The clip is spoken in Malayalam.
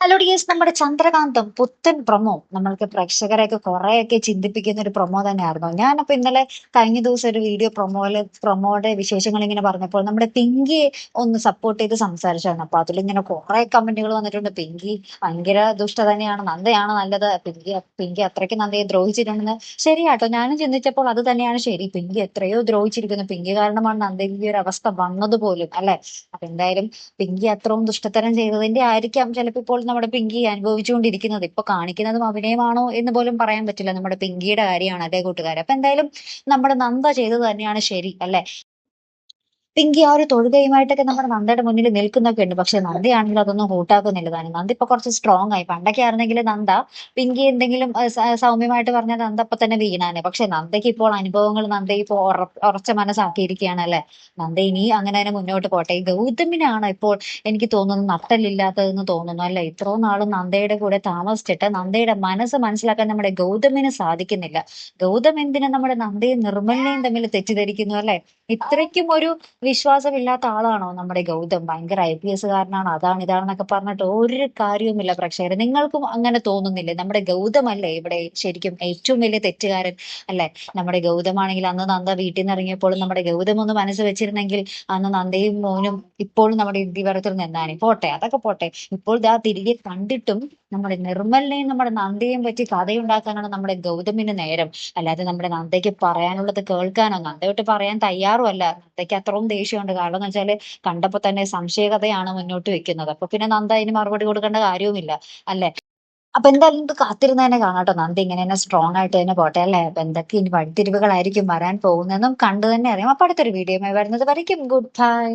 ഹലോ ഡിയേഴ്സ്, നമ്മുടെ ചന്ദ്രകാന്തം പുത്തൻ പ്രൊമോ നമ്മൾക്ക് പ്രേക്ഷകരെയൊക്കെ കുറെയൊക്കെ ചിന്തിപ്പിക്കുന്ന ഒരു പ്രൊമോ തന്നെയായിരുന്നു. ഞാനപ്പോ ഇന്നലെ കഴിഞ്ഞ ദിവസം ഒരു വീഡിയോ പ്രൊമോയുടെ വിശേഷങ്ങൾ ഇങ്ങനെ പറഞ്ഞപ്പോൾ നമ്മുടെ പിങ്കിയെ ഒന്ന് സപ്പോർട്ട് ചെയ്ത് സംസാരിച്ചാണ്. അപ്പൊ അതിലിങ്ങനെ കുറെ കമന്റുകൾ വന്നിട്ടുണ്ട്. പിങ്കി ഭയങ്കര ദുഷ്ട തന്നെയാണ്, നന്ദയാണ് നല്ലത്, പിങ്കി അത്രയ്ക്ക് നന്ദയെ ദ്രോഹിച്ചിട്ടുണ്ടെന്ന്. ശരിയാട്ടോ, ഞാനും ചിന്തിച്ചപ്പോൾ അത് തന്നെയാണ് ശരി. പിങ്കി എത്രയോ ദ്രോഹിച്ചിരിക്കുന്നു. പിങ്കി കാരണമാണ് നന്ദയ്ക്ക് ഈ ഒരു അവസ്ഥ വന്നത് പോലും, അല്ലെ? അപ്പൊ എന്തായാലും പിങ്കി അത്രയും ദുഷ്ടത്തരം ചെയ്തതിന്റെ ആയിരിക്കാം ചിലപ്പോൾ ഇപ്പോൾ നമ്മുടെ പിങ്കി അനുഭവിച്ചുകൊണ്ടിരിക്കുന്നത്. ഇപ്പൊ കാണിക്കുന്നതും അഭിനയമാണോ എന്ന് പോലും പറയാൻ പറ്റില്ല. നമ്മുടെ പിങ്കിയുടെ കാര്യമാണ്, അല്ലേ കൂട്ടുകാരെ? അപ്പൊ എന്തായാലും നമ്മുടെ നന്ദ ചെയ്തത് തന്നെയാണ് ശരി, അല്ലെ? പിങ്കി ആ ഒരു തൊഴുകയുമായിട്ടൊക്കെ നമ്മുടെ നന്ദയുടെ മുന്നിൽ നിൽക്കുന്നൊക്കെ ഉണ്ട്. പക്ഷെ നന്ദയാണെങ്കിൽ അതൊന്നും കൂട്ടാക്കുന്നില്ല താനും. നന്ദ ഇപ്പൊ കുറച്ച് സ്ട്രോങ് ആയി. പണ്ടൊക്കെ ആയിരുന്നെങ്കിൽ നന്ദ പിങ്കി എന്തെങ്കിലും സൗമ്യമായിട്ട് പറഞ്ഞാൽ നന്ദ അപ്പൊ തന്നെ വീണാനെ. പക്ഷെ നന്ദയ്ക്ക് ഇപ്പോൾ അനുഭവങ്ങൾ നന്ദ ഇപ്പോൾ ഉറച്ച മനസ്സാക്കിയിരിക്കുകയാണ്, അല്ലെ? നന്ദ ഇനി അങ്ങനെ തന്നെ മുന്നോട്ട് പോട്ടെ. ഈ ഗൗതമിനാണ് ഇപ്പോൾ എനിക്ക് തോന്നുന്നു നട്ടലില്ലാത്തതെന്ന് തോന്നുന്നു, അല്ലെ? ഇത്രയും നാളും നന്ദയുടെ കൂടെ താമസിച്ചിട്ട് നന്ദയുടെ മനസ്സ് മനസ്സിലാക്കാൻ നമ്മുടെ ഗൗതമിന് സാധിക്കുന്നില്ല. ഗൗതം എന്തിനാ നമ്മുടെ നന്ദയും നിർമ്മലിനെയും തമ്മിൽ തെറ്റിദ്ധരിക്കുന്നു, അല്ലെ? ഇത്രയ്ക്കും ഒരു വിശ്വാസമില്ലാത്ത ആളാണോ നമ്മുടെ ഗൗതം? ഭയങ്കര IPS കാരനാണ്, അതാണ് ഇതാണെന്നൊക്കെ പറഞ്ഞിട്ട് ഒരു കാര്യവുമില്ല പ്രേക്ഷകരെ. നിങ്ങൾക്കും അങ്ങനെ തോന്നുന്നില്ലേ? നമ്മുടെ ഗൗതം അല്ലേ ഇവിടെ ശരിക്കും ഏറ്റവും വലിയ തെറ്റുകാരൻ, അല്ലെ? നമ്മുടെ ഗൗതമാണെങ്കിൽ അന്ന് നന്ദ വീട്ടിൽ നിന്ന് ഇറങ്ങിയപ്പോൾ നമ്മുടെ ഗൗതം ഒന്ന് മനസ്സ് വെച്ചിരുന്നെങ്കിൽ അന്ന് നന്ദയും മോനും ഇപ്പോഴും നമ്മുടെ ഇന്ത്യവരത്തിൽ നിന്നാണ്. പോട്ടെ, അതൊക്കെ പോട്ടെ. ഇപ്പോൾ ദാ തിരികെ കണ്ടിട്ടും നമ്മുടെ നിർമ്മലിനെയും നമ്മുടെ നന്ദയെയും പറ്റി കഥയുണ്ടാക്കാനാണ് നമ്മുടെ ഗൗതമിന് നേരം. അല്ലാതെ നമ്മുടെ നന്ദയ്ക്ക് പറയാനുള്ളത് കേൾക്കാനോ നന്ദയോട്ട് പറയാൻ തയ്യാറുമല്ല. നന്ദയ്ക്ക് അത്രയും ദേഷ്യമുണ്ട്. കാരണം എന്ന് വെച്ചാല് കണ്ടപ്പോ തന്നെ സംശയകഥയാണ് മുന്നോട്ട് വെക്കുന്നത്. അപ്പൊ പിന്നെ നന്ദ അതിന് മറുപടി കൊടുക്കേണ്ട കാര്യവുമില്ല, അല്ലെ? അപ്പൊ എന്തായാലും ഇത് കാത്തിരുന്ന് തന്നെ കാണാട്ടോ. നന്ദി ഇങ്ങനെ തന്നെ സ്ട്രോങ് ആയിട്ട് തന്നെ പോട്ടെ, അല്ലെ? അപ്പൊ എന്തൊക്കെ ഇനി വഴിത്തിരിവുകളായിരിക്കും വരാൻ പോകുന്നതെന്നും കണ്ടു തന്നെ അറിയാം. അപ്പൊ അടുത്തൊരു വീഡിയോ വരുന്നത് വരയ്ക്കും ഗുഡ് ബൈ.